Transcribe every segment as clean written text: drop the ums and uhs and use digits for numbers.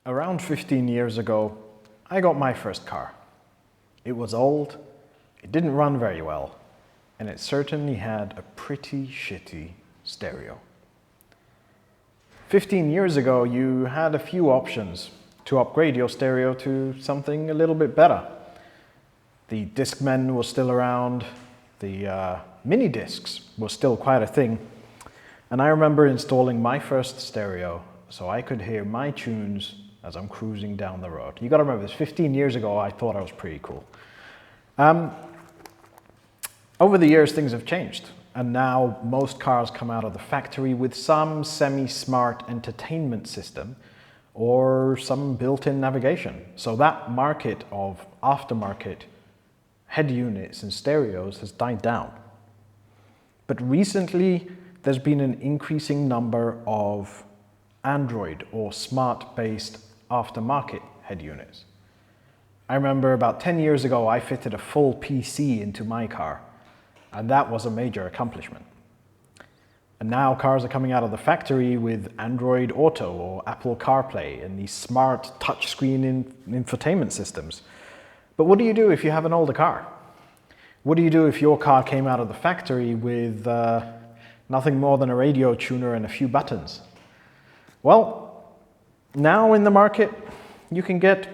Around 15 years ago, I got my first car. It was old, it didn't run very well, and it certainly had a pretty shitty stereo. 15 years ago, you had a few options to upgrade your stereo to something a little bit better. The Discmen was still around, the mini discs was still quite a thing, and I remember installing my first stereo so I could hear my tunes as I'm cruising down the road. You gotta remember this, 15 years ago I thought I was pretty cool. Over the years things have changed, and now most cars come out of the factory with some semi-smart entertainment system or some built-in navigation. So that market of aftermarket head units and stereos has died down. But recently there's been an increasing number of Android or smart-based aftermarket head units. I remember about 10 years ago I fitted a full PC into my car, and that was a major accomplishment. And now cars are coming out of the factory with Android Auto or Apple CarPlay and these smart touchscreen infotainment systems. But what do you do if you have an older car? What do you do if your car came out of the factory with nothing more than a radio tuner and a few buttons? Well, now in the market, you can get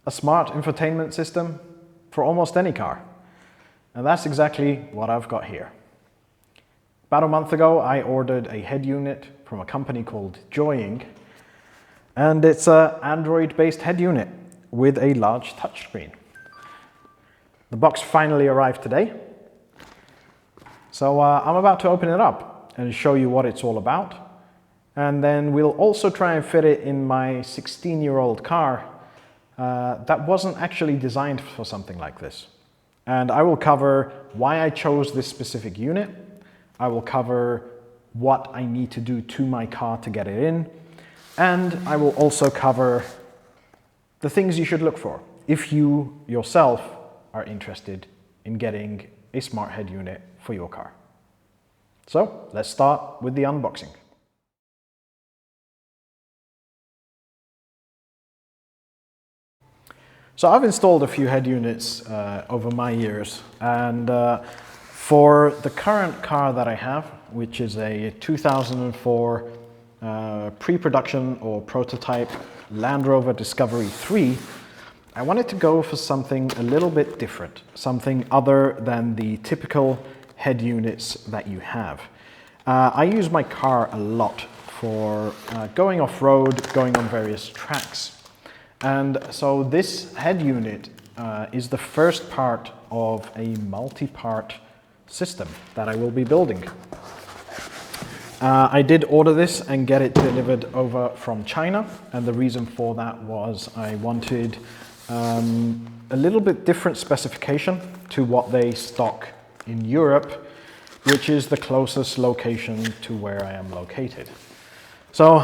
a smart infotainment system for almost any car. And that's exactly what I've got here. About a month ago, I ordered a head unit from a company called Joying, and it's an Android-based head unit with a large touchscreen. The box finally arrived today, so I'm about to open it up and show you what it's all about. And then we'll also try and fit it in my 16-year-old car that wasn't actually designed for something like this. And I will cover why I chose this specific unit. I will cover what I need to do to my car to get it in. And I will also cover the things you should look for if you yourself are interested in getting a smart head unit for your car. So let's start with the unboxing. So I've installed a few head units over my years, and for the current car that I have, which is a 2004 pre-production or prototype Land Rover Discovery 3, I wanted to go for something a little bit different, something other than the typical head units that you have. I use my car a lot for going off-road, going on various tracks. And so this head unit is the first part of a multi-part system that I will be building. I did order this and get it delivered over from China, and the reason for that was I wanted a little bit different specification to what they stock in Europe, which is the closest location to where I am located. So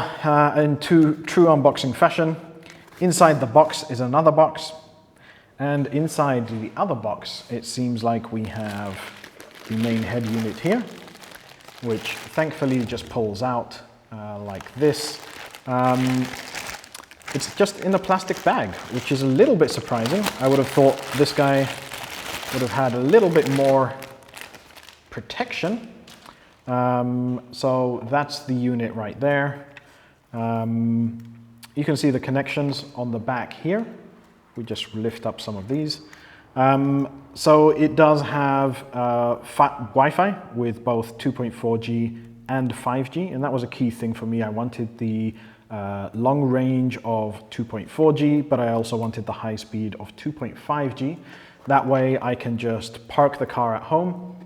in true unboxing fashion, inside the box is another box, and inside the other box it seems like we have the main head unit here, which thankfully just pulls out like this. It's just in a plastic bag, which is a little bit surprising. I would have thought this guy would have had a little bit more protection. So that's the unit right there. You can see the connections on the back here. We just lift up some of these. So it does have Wi-Fi with both 2.4G and 5G, and that was a key thing for me. I wanted the long range of 2.4G, but I also wanted the high speed of 2.5G. That way I can just park the car at home,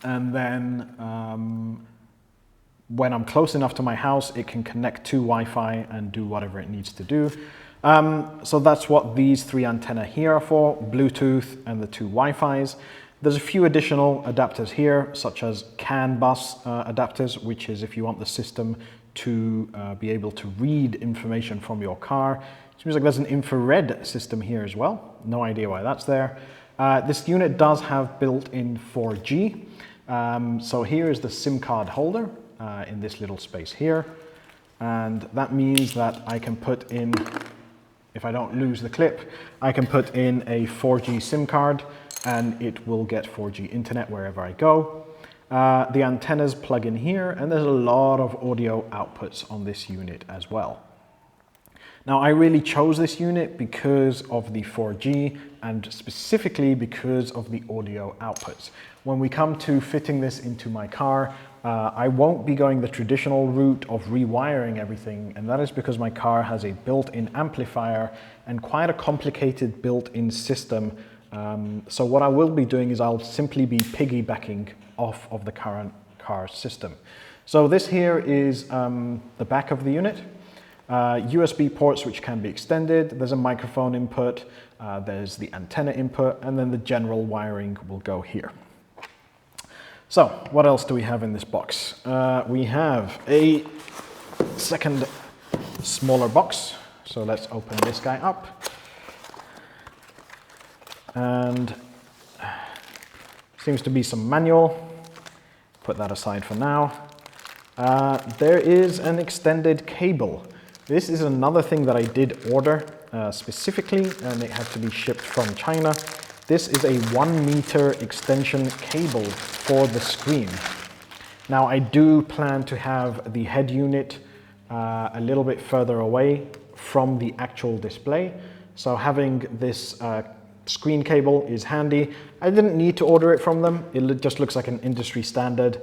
and then when I'm close enough to my house, it can connect to Wi-Fi and do whatever it needs to do. So that's what these three antennae here are for, Bluetooth and the two Wi-Fis. There's a few additional adapters here, such as CAN bus adapters, which is if you want the system to be able to read information from your car. It seems like there's an infrared system here as well. No idea why that's there. This unit does have built-in 4G. So here is the SIM card holder in this little space here. And that means that I can put in, if I don't lose the clip, I can put in a 4G SIM card and it will get 4G internet wherever I go. The antennas plug in here, and there's a lot of audio outputs on this unit as well. Now, I really chose this unit because of the 4G and specifically because of the audio outputs. When we come to fitting this into my car, I won't be going the traditional route of rewiring everything, and that is because my car has a built-in amplifier and quite a complicated built-in system. So what I will be doing is I'll simply be piggybacking off of the current car system. So this here is the back of the unit. USB ports which can be extended, there's a microphone input, there's the antenna input, and then the general wiring will go here. So what else do we have in this box? We have a second smaller box, so let's open this guy up. And seems to be some manual, put that aside for now. There is an extended cable. This is another thing that I did order specifically, and it had to be shipped from China. This is a 1 meter extension cable for the screen. Now, I do plan to have the head unit a little bit further away from the actual display. So having this screen cable is handy. I didn't need to order it from them. It just looks like an industry standard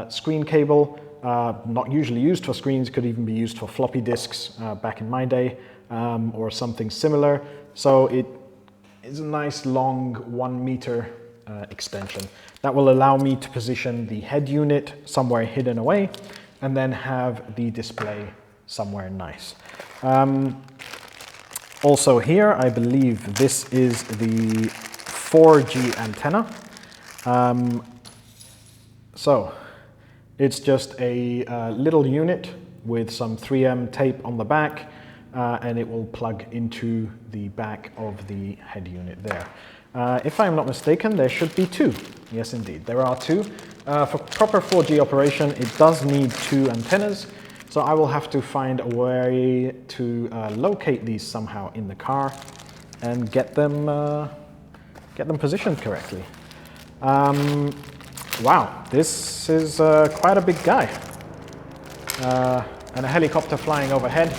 screen cable. Not usually used for screens, could even be used for floppy disks back in my day, or something similar. So it is a nice long 1 meter extension that will allow me to position the head unit somewhere hidden away and then have the display somewhere nice. Also here, I believe this is the 4G antenna. So it's just a little unit with some 3M tape on the back, and it will plug into the back of the head unit there. If I'm not mistaken, there should be two. Yes, indeed, there are two. For proper 4G operation, it does need 2 antennas, so I will have to find a way to locate these somehow in the car and get them positioned correctly. Wow, this is quite a big guy. And a helicopter flying overhead.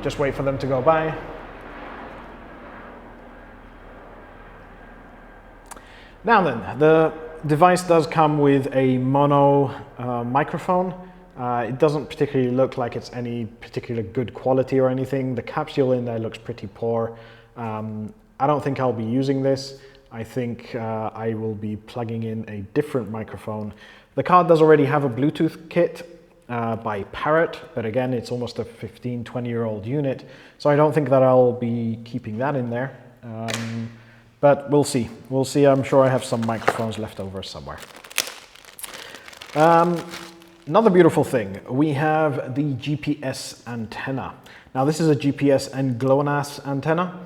Just wait for them to go by. Now then, the device does come with a mono microphone. It doesn't particularly look like it's any particular good quality or anything. The capsule in there looks pretty poor. I don't think I'll be using this. I think I will be plugging in a different microphone. The car does already have a Bluetooth kit by Parrot, but again, it's almost a 15-20-year-old unit, so I don't think that I'll be keeping that in there. But we'll see. We'll see. I'm sure I have some microphones left over somewhere. Another beautiful thing, we have the GPS antenna. Now this is a GPS and GLONASS antenna.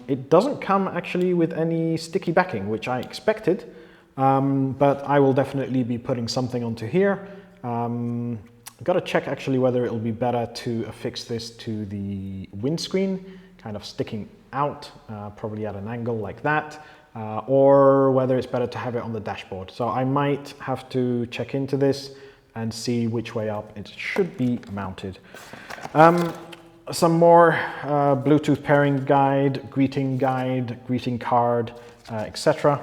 It doesn't come actually with any sticky backing, which I expected, but I will definitely be putting something onto here. I've got to check actually whether it'll be better to affix this to the windscreen, kind of sticking out, probably at an angle like that, or whether it's better to have it on the dashboard. So I might have to check into this and see which way up it should be mounted. Some more Bluetooth pairing guide, greeting card, etc.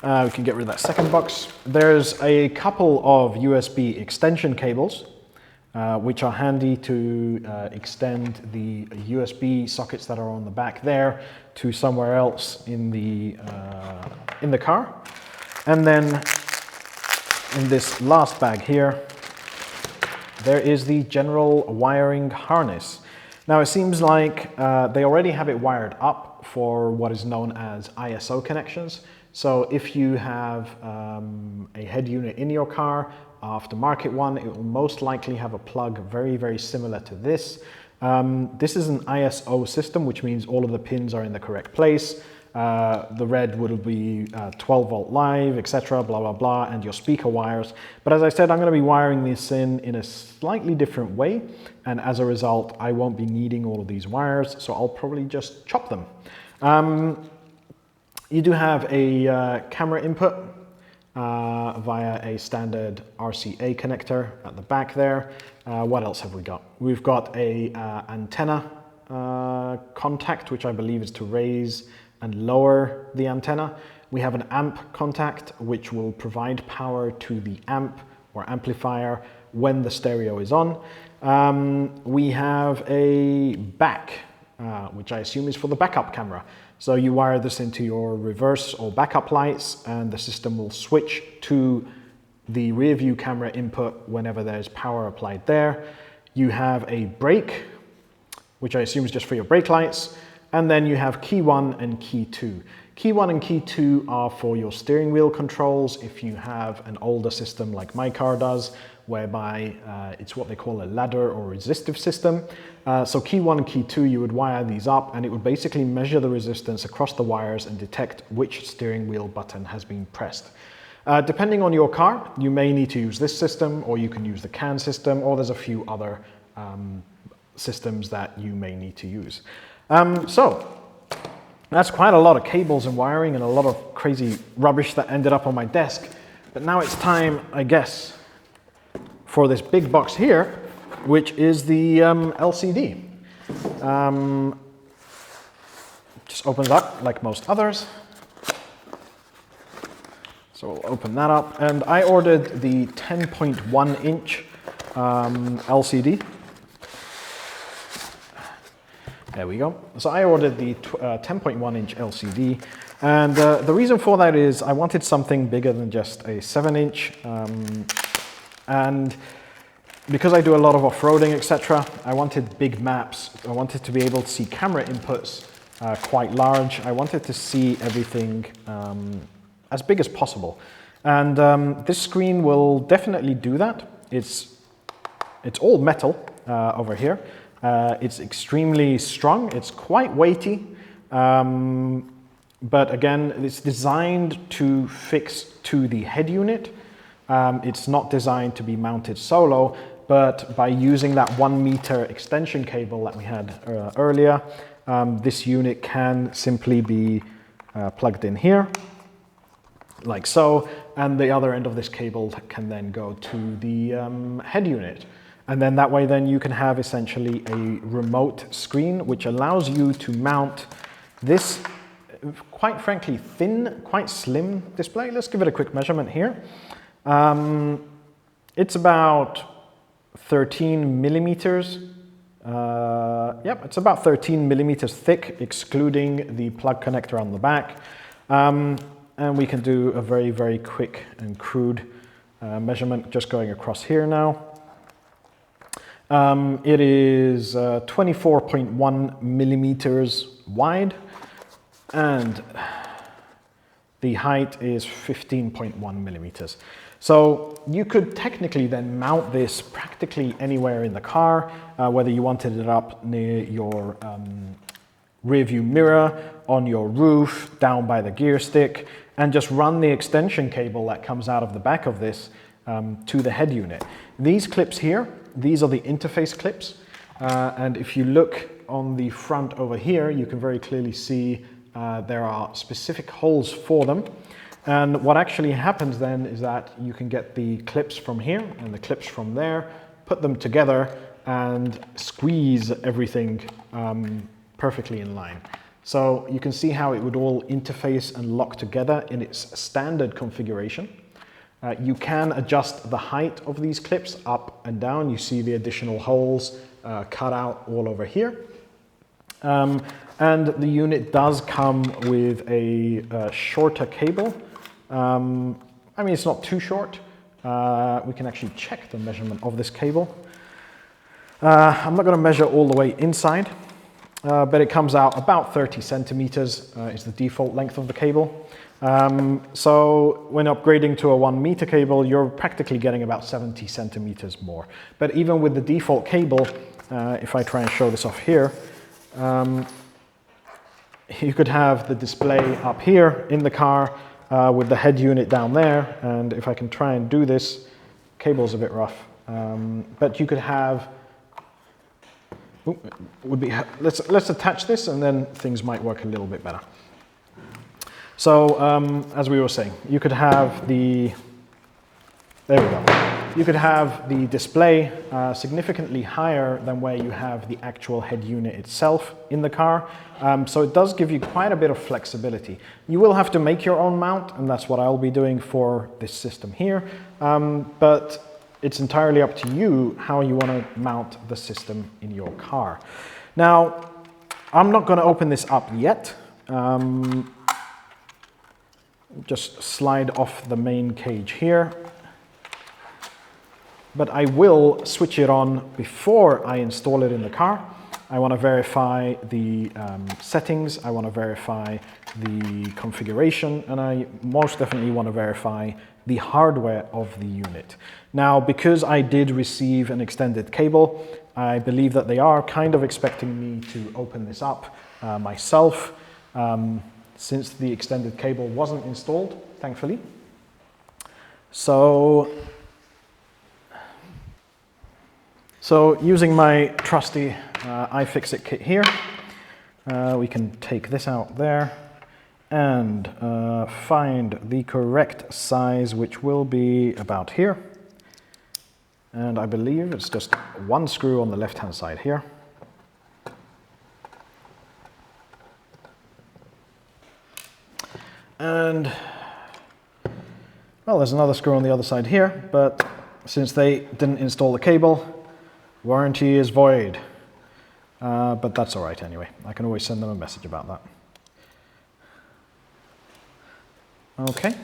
We can get rid of that second box. There's a couple of USB extension cables, which are handy to extend the USB sockets that are on the back there to somewhere else in the car. And then in this last bag here, there is the general wiring harness. Now it seems like they already have it wired up for what is known as ISO connections. So if you have a head unit in your car, aftermarket one, it will most likely have a plug very, very similar to this. This is an ISO system, which means all of the pins are in the correct place. The red will be 12 volt live, etc., blah, blah, blah, and your speaker wires. But as I said, I'm going to be wiring this in a slightly different way. And as a result, I won't be needing all of these wires, so I'll probably just chop them. You do have a camera input via a standard RCA connector at the back there. What else have we got? We've got a antenna contact, which I believe is to raise and lower the antenna. We have an amp contact, which will provide power to the amp or amplifier when the stereo is on. We have a back, which I assume is for the backup camera. So you wire this into your reverse or backup lights, and the system will switch to the rear view camera input whenever there's power applied there. You have a brake, which I assume is just for your brake lights. And then you have key 1 and key 2. Key 1 and key 2 are for your steering wheel controls if you have an older system like my car does, whereby it's what they call a ladder or resistive system. So key 1 and key 2, you would wire these up, and it would basically measure the resistance across the wires and detect which steering wheel button has been pressed. Depending on your car, you may need to use this system, or you can use the CAN system, or there's a few other systems that you may need to use. So that's quite a lot of cables and wiring and a lot of crazy rubbish that ended up on my desk. But now it's time, I guess, for this big box here, which is the LCD. Just opens up like most others. So we'll open that up. And I ordered the 10.1 inch LCD. There we go. So I ordered the 10.1 inch LCD, and the reason for that is I wanted something bigger than just a 7 inch, and because I do a lot of off-roading, etc., I wanted big maps. I wanted to be able to see camera inputs quite large. I wanted to see everything as big as possible, and this screen will definitely do that. It's all metal over here. It's extremely strong, it's quite weighty, but again, it's designed to fix to the head unit. It's not designed to be mounted solo, but by using that 1 meter extension cable that we had earlier, this unit can simply be plugged in here, like so, and the other end of this cable can then go to the head unit. And then that way then you can have essentially a remote screen, which allows you to mount this quite frankly thin, quite slim display. Let's give it a quick measurement here. It's about 13 millimeters. Yep, it's about 13 millimeters thick, excluding the plug connector on the back. And we can do a very, very quick and crude measurement just going across here now. It is 24.1 millimeters wide, and the height is 15.1 millimeters. So you could technically then mount this practically anywhere in the car, whether you wanted it up near your rear view mirror, on your roof, down by the gear stick, and just run the extension cable that comes out of the back of this to the head unit. These clips here, these are the interface clips, and if you look on the front over here, you can very clearly see there are specific holes for them. And what actually happens then is that you can get the clips from here and the clips from there, put them together and squeeze everything perfectly in line. So you can see how it would all interface and lock together in its standard configuration. You can adjust the height of these clips up and down. You see the additional holes cut out all over here. And the unit does come with a shorter cable. I mean, it's not too short. We can actually check the measurement of this cable. I'm not going to measure all the way inside, but it comes out about 30 centimeters is the default length of the cable. So when upgrading to a 1 meter cable, you're practically getting about 70 centimeters more. But even with the default cable, if I try and show this off here, you could have the display up here in the car with the head unit down there, and if I can try and do this, cable's a bit rough, but you could have, let's attach this and then things might work a little bit better. So as we were saying, you could have the, there we go. You could have the display significantly higher than where you have the actual head unit itself in the car. So it does give you quite a bit of flexibility. You will have to make your own mount, and that's what I'll be doing for this system here. But it's entirely up to you how you want to mount the system in your car. Now, I'm not going to open this up yet. Just slide off the main cage here. But I will switch it on before I install it in the car. I want to verify the settings, I want to verify the configuration, and I most definitely want to verify the hardware of the unit. Now, because I did receive an extended cable, I believe that they are kind of expecting me to open this up myself, since the extended cable wasn't installed, thankfully. So using my trusty iFixit kit here, we can take this out there and find the correct size, which will be about here. And I believe it's just one screw on the left-hand side here. And, well, there's another screw on the other side here, but since they didn't install the cable, warranty is void. But that's all right anyway. I can always send them a message about that. Okay.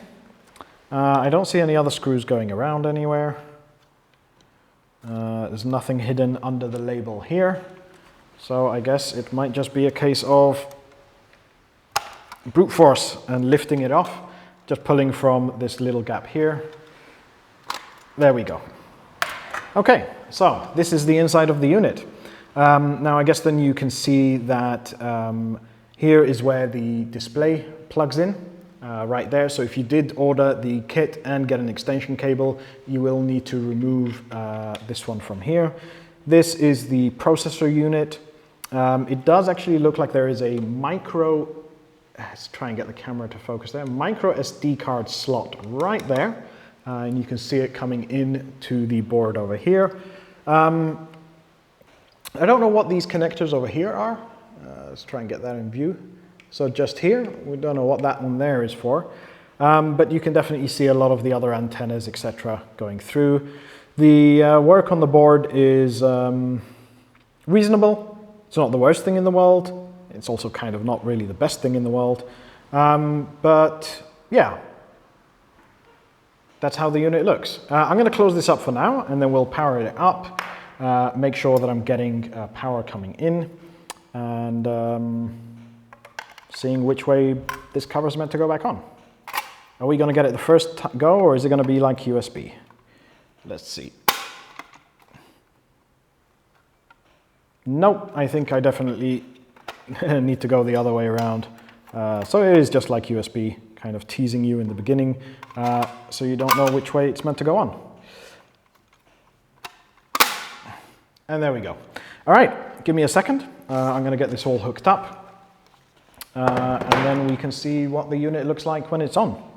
I don't see any other screws going around anywhere. There's nothing hidden under the label here. So I guess it might just be a case of brute force and lifting it off, just pulling from this little gap here. There we go. Okay, so this is the inside of the unit. Now I guess then you can see that here is where the display plugs in, right there. So if you did order the kit and get an extension cable, you will need to remove this one from here. This is the processor unit. It does actually look like there is a micro, let's try and get the camera to focus there, micro SD card slot right there. And you can see it coming in to the board over here. I don't know what these connectors over here are. Let's try and get that in view. So just here, we don't know what that one there is for. But you can definitely see a lot of the other antennas, etc., going through. The work on the board is reasonable. It's not the worst thing in the world. It's also kind of not really the best thing in the world. But yeah, that's how the unit looks. I'm going to close this up for now, and then we'll power it up, make sure that I'm getting power coming in, and seeing which way this cover is meant to go back on. Are we going to get it the first go, or is it going to be like USB? Let's see. Nope, I think I definitely need to go the other way around. So it is just like USB, kind of teasing you in the beginning, so you don't know which way it's meant to go on. And there we go. All right, give me a second. I'm going to get this all hooked up, and then we can see what the unit looks like when it's on.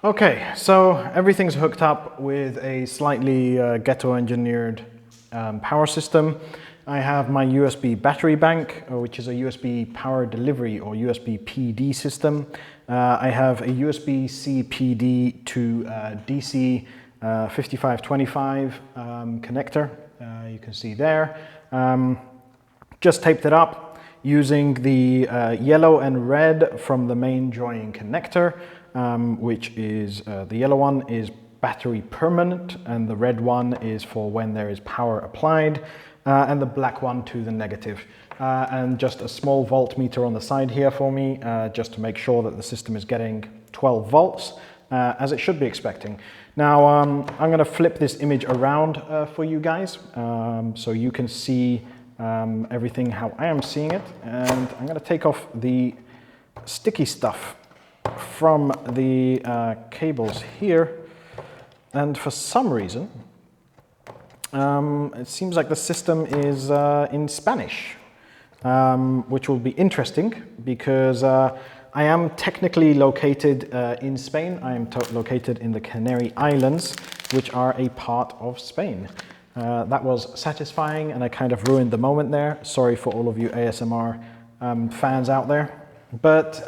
Okay, so everything's hooked up with a slightly ghetto-engineered power system. I have my USB battery bank, which is a USB power delivery or USB PD system. I have a USB-C PD to DC 5525 connector, you can see there. Just taped it up using the yellow and red from the main joining connector. Which is, the yellow one is battery permanent and the red one is for when there is power applied. and the black one to the negative. And just a small voltmeter on the side here for me, just to make sure that the system is getting 12 volts, as it should be expecting. Now, I'm going to flip this image around for you guys, so you can see everything how I am seeing it. And I'm going to take off the sticky stuff from the cables here. And for some reason, it seems like the system is in Spanish, which will be interesting because I am technically located in Spain. I am located in the Canary Islands, which are a part of Spain. That was satisfying, and I kind of ruined the moment there. Sorry for all of you ASMR fans out there. But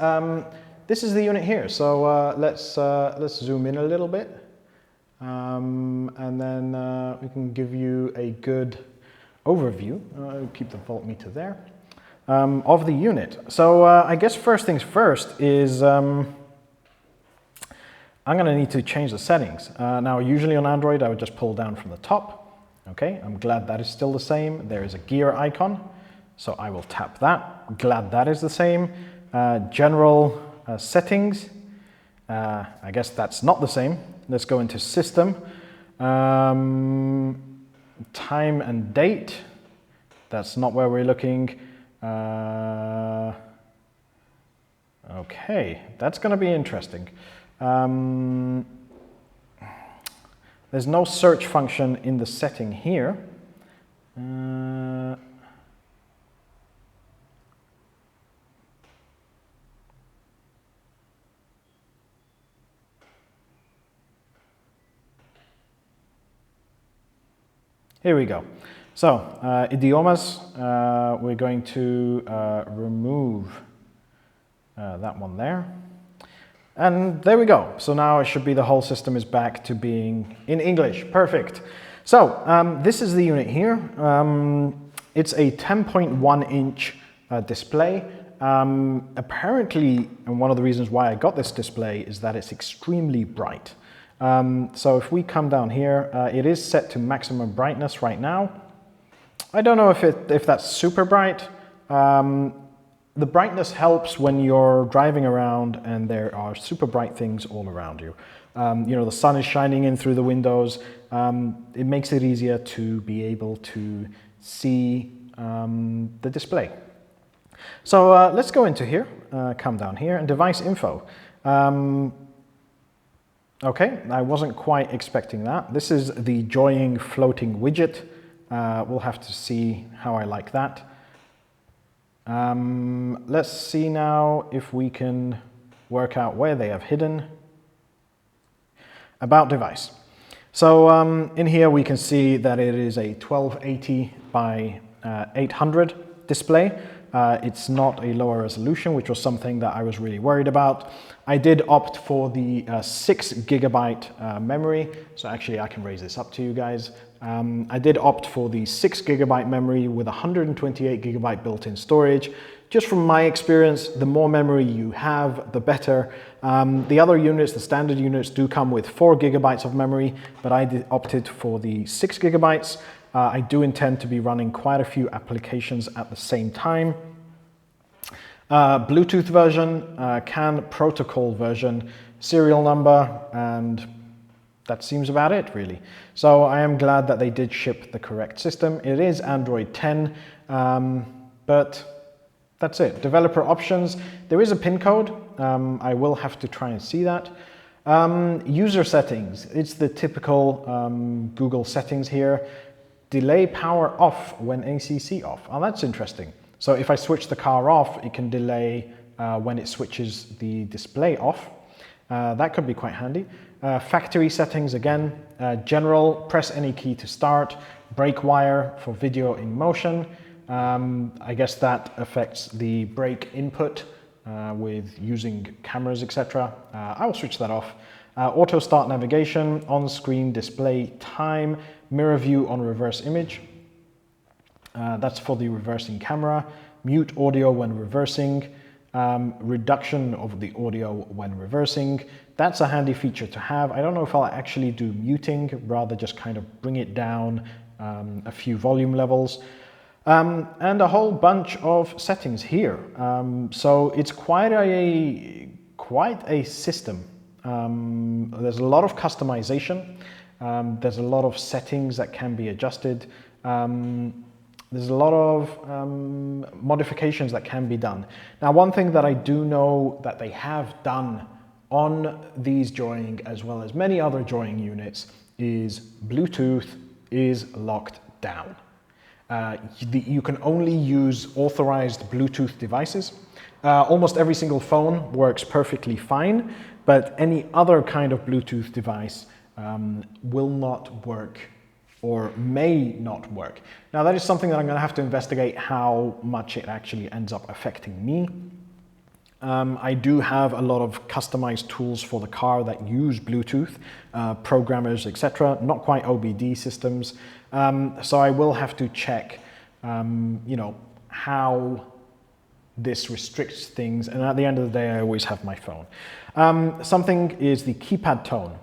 this is the unit here, so let's zoom in a little bit. And then we can give you a good overview. I'll keep the voltmeter there. Of the unit. So I guess first things first is I'm going to need to change the settings. Now usually on Android I would just pull down from the top. Okay, I'm glad that is still the same. There is a gear icon, so I will tap that. Glad that is the same. General settings. I guess that's not the same. Let's go into system. Time and date. That's not where we're looking. Okay, that's going to be interesting. There's no search function in the setting here. Here we go. So, idiomas, we're going to remove that one there. And there we go. So now it should be the whole system is back to being in English. Perfect. So, this is the unit here. It's a 10.1 inch display. Apparently, and one of the reasons why I got this display is that it's extremely bright. So if we come down here, it is set to maximum brightness right now. I don't know if that's super bright. The brightness helps when you're driving around and there are super bright things all around you. You know, the sun is shining in through the windows. It makes it easier to be able to see the display. So let's go into here, come down here, and device info. Okay, I wasn't quite expecting that. This is the joying floating widget. We'll have to see how I like that. Let's see now if we can work out where they have hidden. About device. So in here we can see that it is a 1280 by 800 display. It's not a lower resolution, which was something that I was really worried about. I did opt for the 6 gigabyte memory. So actually I can raise this up to you guys. I did opt for the 6 gigabyte memory with 128 gigabyte built-in storage. Just from my experience, the more memory you have, the better. The other units, the standard units, do come with 4 gigabytes of memory, but I opted for the 6 gigabytes. I do intend to be running quite a few applications at the same time. Bluetooth version, CAN protocol version, serial number, and that seems about it really. So I am glad that they did ship the correct system. It is Android 10, but that's it. Developer options, there is a pin code. I will have to try and see that. User settings, it's the typical Google settings here. Delay power off when ACC off. Oh, that's interesting. So if I switch the car off, it can delay when it switches the display off. That could be quite handy. Factory settings again, general, press any key to start, brake wire for video in motion. I guess that affects the brake input with using cameras, etc. I will switch that off. Auto start navigation, on-screen display time, mirror view on reverse image. That's for the reversing camera. Mute audio when reversing. reduction of the audio when reversing. That's a handy feature to have. I don't know if I'll actually do muting, rather just kind of bring it down a few volume levels. And a whole bunch of settings here. So it's quite a system. There's a lot of customization. There's a lot of settings that can be adjusted. There's a lot of modifications that can be done. Now, one thing that I do know that they have done on these drawing, as well as many other drawing units, is Bluetooth is locked down. You can only use authorized Bluetooth devices. Almost every single phone works perfectly fine, but any other kind of Bluetooth device will not work or may not work. Now, that is something that I'm going to have to investigate how much it actually ends up affecting me. I do have a lot of customized tools for the car that use Bluetooth, programmers, etc. Not quite OBD systems. So I will have to check, you know, how this restricts things. And at the end of the day, I always have my phone. Something is the keypad tone.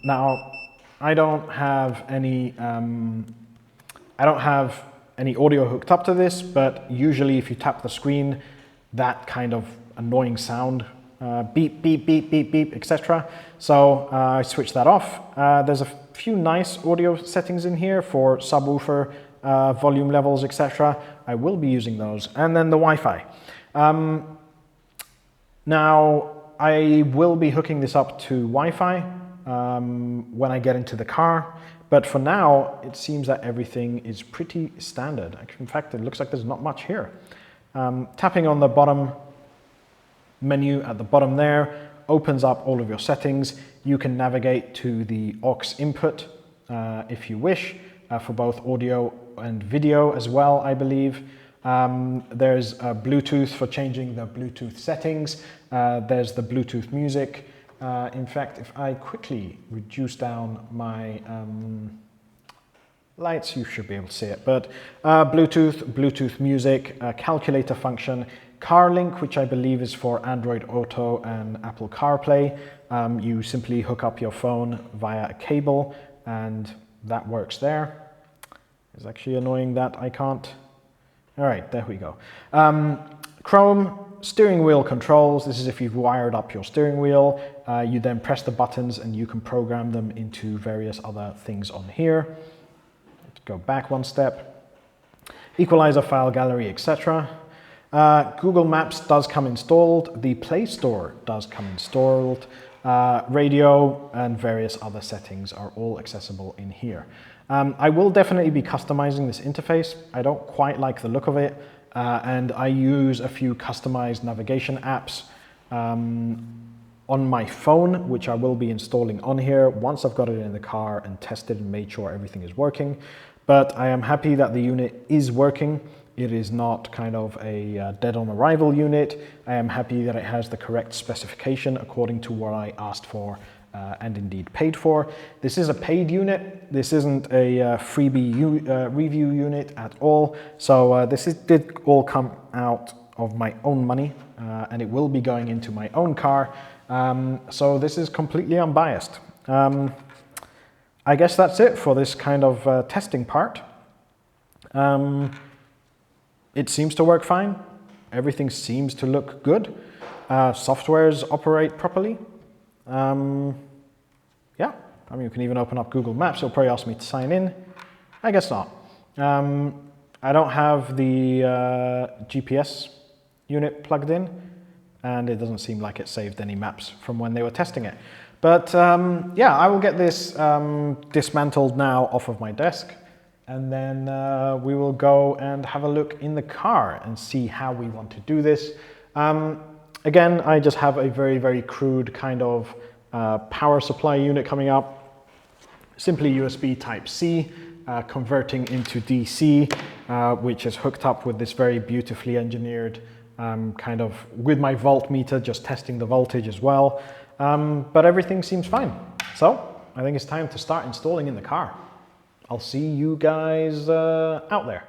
Now, I don't have any audio hooked up to this, but usually if you tap the screen, that kind of annoying sound, beep, beep, beep, beep, beep, etc. So I switch that off. There's a few nice audio settings in here for subwoofer, volume levels, etc. I will be using those. And then the Wi-Fi. Now, I will be hooking this up to Wi-Fi when I get into the car. But for now, it seems that everything is pretty standard. In fact, it looks like there's not much here. Tapping on the bottom menu at the bottom there opens up all of your settings. You can navigate to the aux input if you wish, for both audio and video as well, I believe. There's Bluetooth for changing the Bluetooth settings. There's the Bluetooth music. In fact, if I quickly reduce down my lights, you should be able to see it. But Bluetooth music, calculator function, CarLink, which I believe is for Android Auto and Apple CarPlay. You simply hook up your phone via a cable and that works there. It's actually annoying that I can't. All right, there we go. Chrome, steering wheel controls. This is if you've wired up your steering wheel. You then press the buttons and you can program them into various other things on here. Let's go back one step. Equalizer, file gallery, etc. Google Maps does come installed. The Play Store does come installed. Radio and various other settings are all accessible in here. I will definitely be customizing this interface. I don't quite like the look of it. And I use a few customized navigation apps on my phone, which I will be installing on here once I've got it in the car and tested and made sure everything is working. But I am happy that the unit is working. It is not kind of a dead on arrival unit. I am happy that it has the correct specification according to what I asked for and indeed paid for. This is a paid unit. This isn't a freebie review unit at all. So this did all come out of my own money and it will be going into my own car. So this is completely unbiased. I guess that's it for this kind of testing part. It seems to work fine. Everything seems to look good. Softwares operate properly. Yeah, I mean, you can even open up Google Maps. It'll probably ask me to sign in. I guess not. I don't have the GPS unit plugged in, and it doesn't seem like it saved any maps from when they were testing it. But yeah, I will get this dismantled now off of my desk, and then we will go and have a look in the car and see how we want to do this. Again, I just have a very, very crude kind of power supply unit coming up. Simply USB Type-C, converting into DC, which is hooked up with this very beautifully engineered kind of, with my voltmeter, just testing the voltage as well. But everything seems fine. So I think it's time to start installing in the car. I'll see you guys out there.